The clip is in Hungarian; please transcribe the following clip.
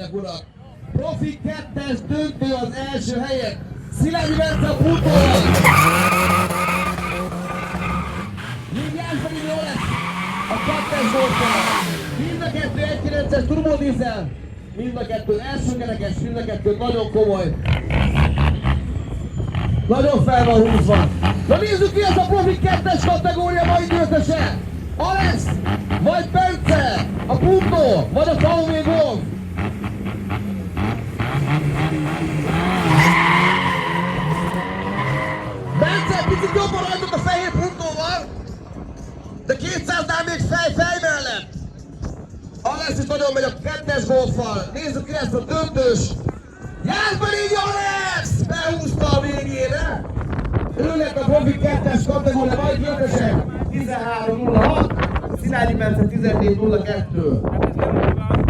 kérlek urak! Profi 2-es döntő az első helyet! Szilágyi Bence a Puntóval! Mindjárt pedig jó lesz a 2-es golfal! Mind a kettő 1.9-es turbodízel! Mind a kettő első kerekes, mind a kettő nagyon komoly! Nagyon fel van húzva! Na nézzük ki ez a Profi 2-es kategória mai győztese! Alex, vagy Bence, a Punto, vagy a VW Golf! Bence picit jobban rajtott a fehér Puntóval, de 200-nál még fej mellett! Alex is nagyon megy a 2-es Golffal, nézzük ki ezt a döntős! Jászberény Alex! Behúzta a végére! Ő lett a Profi 2-es kategória majd győztese 13.06, Szilágyi Bence 14.02.